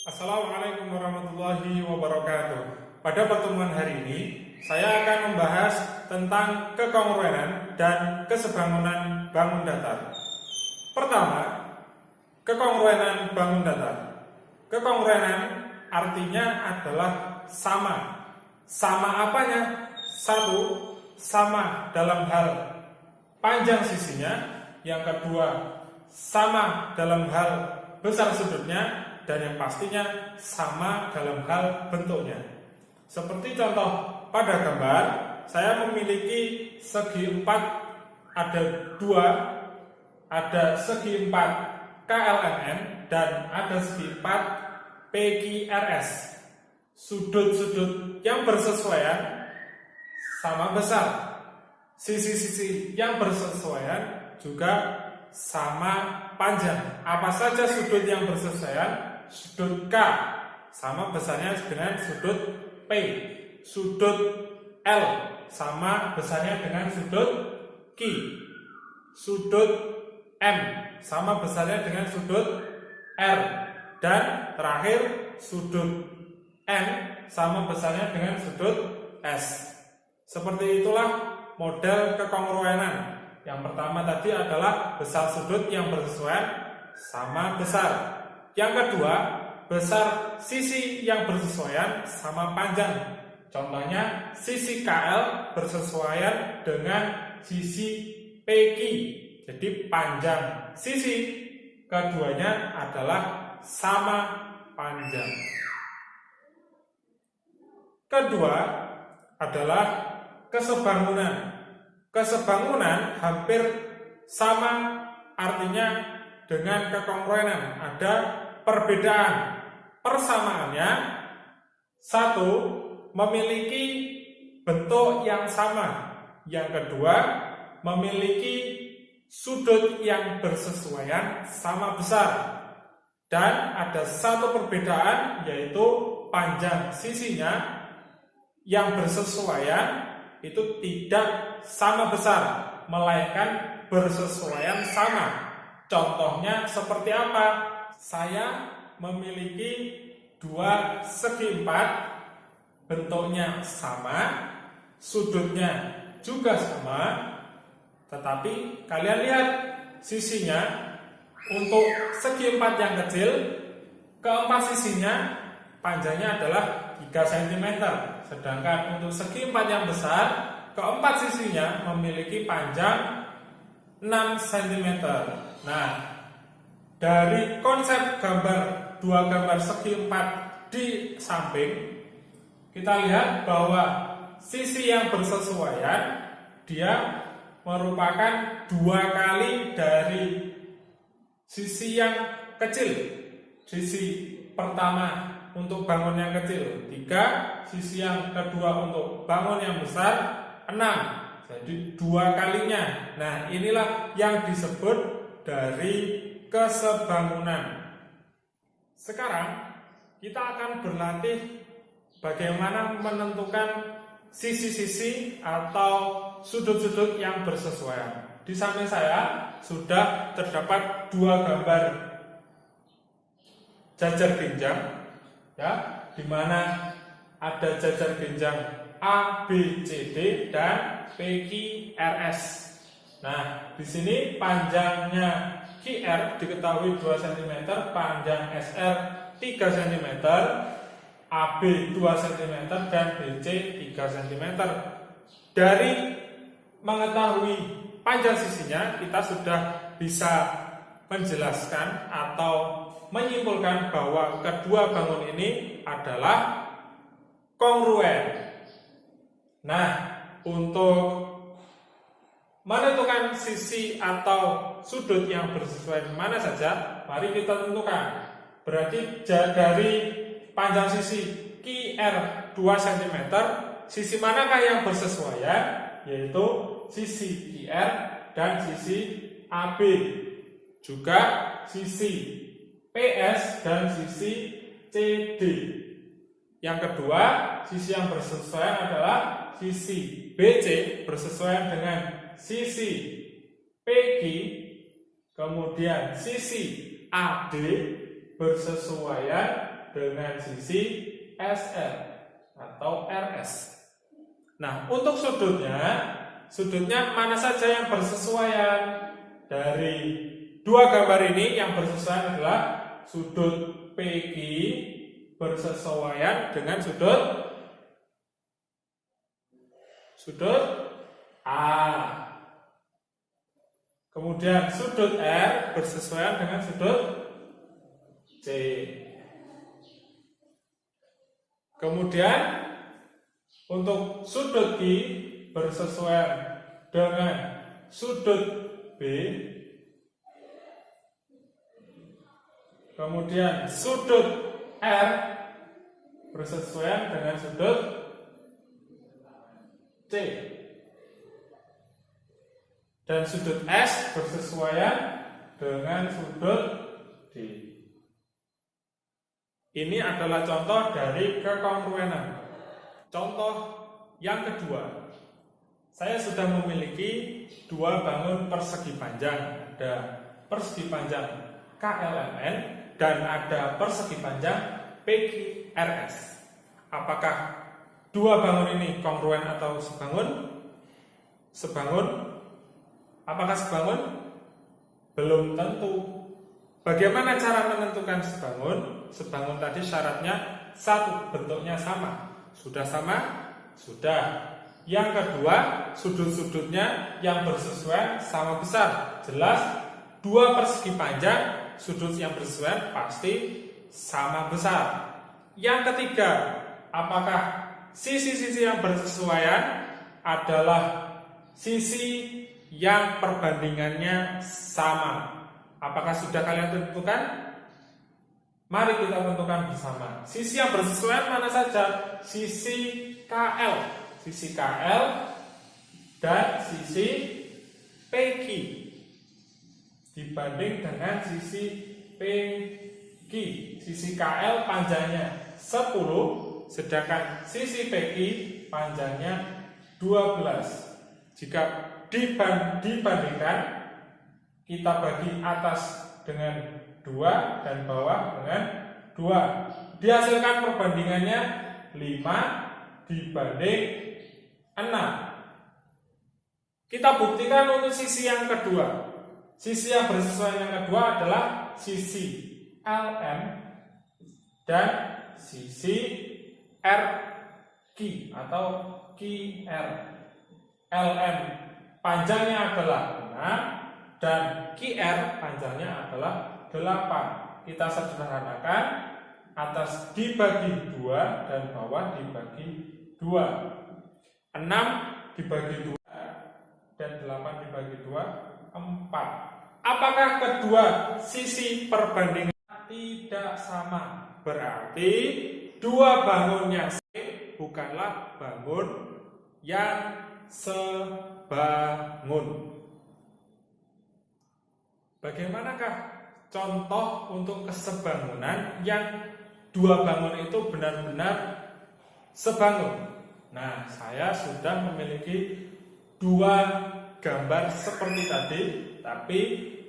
Assalamualaikum warahmatullahi wabarakatuh. Pada pertemuan hari ini, saya akan membahas tentang kekongruenan dan kesebangunan bangun datar. Pertama, kekongruenan bangun datar. Kekongruenan artinya adalah sama. Sama apanya? Satu, sama dalam hal panjang sisinya. Yang kedua, sama dalam hal besar sudutnya. Dan yang pastinya sama dalam hal bentuknya. Seperti contoh pada gambar, saya memiliki segi 4 ada 2, ada segi 4 KLMN dan ada segi 4 PQRS. Sudut-sudut yang bersesuaian sama besar. Sisi-sisi yang bersesuaian juga sama panjang. Apa saja sudut yang bersesuaian? Sudut K sama besarnya dengan sudut P. Sudut L sama besarnya dengan sudut Q. Sudut M sama besarnya dengan sudut R. Dan terakhir sudut N sama besarnya dengan sudut S. Seperti itulah model kekongruenan. Yang pertama tadi adalah besar sudut yang bersesuaian sama besar. Yang kedua, besar sisi yang bersesuaian sama panjang. Contohnya, sisi KL bersesuaian dengan sisi PQ. Jadi panjang sisi keduanya adalah sama panjang. Kedua adalah kesebangunan. Kesebangunan hampir sama artinya dengan kekongruenan. Ada perbedaan. Persamaannya, satu, memiliki bentuk yang sama. Yang kedua, memiliki sudut yang bersesuaian sama besar. Dan ada satu perbedaan, yaitu panjang sisinya yang bersesuaian itu tidak sama besar, melainkan bersesuaian sama. Contohnya seperti apa? Saya memiliki 2 segi 4, bentuknya sama, sudutnya juga sama, tetapi kalian lihat sisinya. Untuk segi 4 yang kecil, keempat sisinya panjangnya adalah 3 cm, sedangkan untuk segi 4 yang besar, keempat sisinya memiliki panjang 6 cm. Nah, dari konsep dua gambar segi 4 di samping, kita lihat bahwa sisi yang bersesuaian dia merupakan 2 kali dari sisi yang kecil. Sisi pertama untuk bangun yang kecil 3, sisi yang kedua untuk bangun yang besar 6. Jadi 2 kalinya. Nah, inilah yang disebut dari kesebangunan. Sekarang kita akan berlatih bagaimana menentukan sisi-sisi atau sudut-sudut yang bersesuaian. Di samping saya sudah terdapat 2 gambar jajar genjang, ya, di mana ada jajar genjang A, B, C, D dan PQRS. Nah, di sini panjangnya QR diketahui 2 cm, panjang SR 3 cm, AB 2 cm dan BC 3 cm. Dari mengetahui panjang sisinya, kita sudah bisa menjelaskan atau menyimpulkan bahwa kedua bangun ini adalah kongruen. Nah, untuk menentukan sisi atau sudut yang bersesuaian mana saja, mari kita tentukan. Berarti dari panjang sisi QR 2 cm, sisi manakah yang bersesuaian? Yaitu sisi QR dan sisi AB. Juga sisi PS dan sisi CD. Yang kedua, sisi yang bersesuaian adalah sisi BC bersesuaian dengan sisi PQ, kemudian sisi AD bersesuaian dengan sisi SR atau RS. Nah, untuk sudutnya mana saja yang bersesuaian? Dari dua gambar ini yang bersesuaian adalah sudut PQ bersesuaian dengan sudut A. Kemudian sudut R bersesuaian dengan sudut C. Kemudian untuk sudut Q bersesuaian dengan sudut B. Kemudian sudut R bersesuaian dengan sudut C. Dan sudut S bersesuaian dengan sudut D. Ini adalah contoh dari kekongruenan. Contoh yang kedua, saya sudah memiliki dua bangun persegi panjang. Ada persegi panjang KLMN dan ada persegi panjang PQRS. Apakah dua bangun ini kongruen atau sebangun? Apakah sebangun? Belum tentu. Bagaimana cara menentukan sebangun? Sebangun tadi syaratnya satu, bentuknya sama. Sudah sama? Sudah. Yang kedua, sudut-sudutnya yang bersesuaian sama besar. Jelas, dua persegi panjang, sudut yang bersesuaian pasti sama besar. Yang ketiga, apakah sisi-sisi yang bersesuaian adalah sisi yang perbandingannya sama? Apakah sudah kalian tentukan? Mari kita tentukan bersama. Sisi yang bersesuaian mana saja? Sisi KL. Sisi KL dan sisi PQ dibanding dengan sisi PQ. Sisi KL panjangnya 10, sedangkan sisi PQ panjangnya 12. Jika dibandingkan, kita bagi atas dengan 2 dan bawah dengan 2. Dihasilkan perbandingannya 5 dibanding 6. Kita buktikan untuk sisi yang kedua. Sisi yang bersesuaian yang kedua adalah sisi LM dan sisi RQ atau QR. LM panjangnya adalah 6 dan QR panjangnya adalah 8. Kita sederhanakan, atas dibagi 2 dan bawah dibagi 2. 6 dibagi 2 dan 8 dibagi 2, 4. Apakah kedua sisi perbandingan tidak sama? Berarti dua bangunnya C bukanlah bangun yang sebangun. Bagaimanakah contoh untuk kesebangunan yang dua bangun itu benar-benar sebangun? Nah, saya sudah memiliki dua gambar seperti tadi, tapi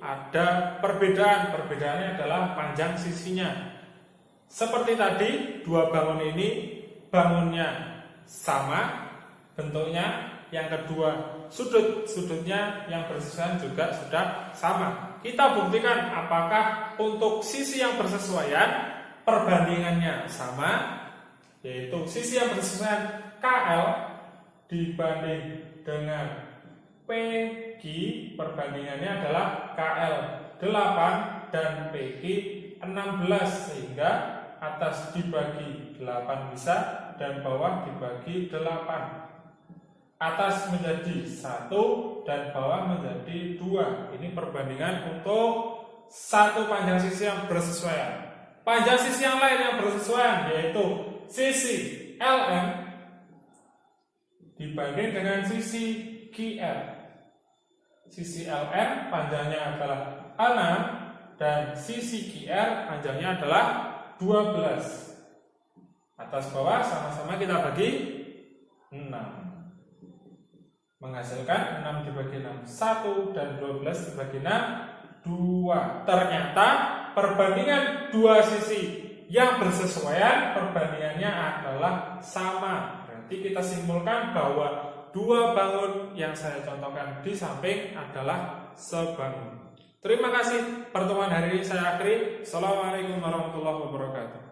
ada perbedaan. Perbedaannya adalah panjang sisinya. Seperti tadi, dua bangun ini bangunnya sama bentuknya. Yang kedua, sudutnya yang bersesuaian juga sudah sama. Kita buktikan apakah untuk sisi yang bersesuaian perbandingannya sama, yaitu sisi yang bersesuaian KL dibanding dengan PQ, perbandingannya adalah KL 8 dan PQ 16, sehingga atas dibagi 8 bisa dan bawah dibagi 8. Atas menjadi 1 dan bawah menjadi 2. Ini perbandingan untuk satu panjang sisi yang bersesuaian. Panjang sisi yang lain yang bersesuaian yaitu sisi LM dibanding dengan sisi QR. Sisi LM panjangnya adalah 6 dan sisi QR panjangnya adalah 12. Atas bawah sama-sama kita bagi 6. Menghasilkan 6 dibagi 6 1 dan 12 dibagi 6 2. Ternyata perbandingan dua sisi yang bersesuaian perbandingannya adalah sama. Berarti kita simpulkan bahwa dua bangun yang saya contohkan di samping adalah sebangun. Terima kasih. Pertemuan hari ini saya akhiri. Assalamualaikum warahmatullahi wabarakatuh.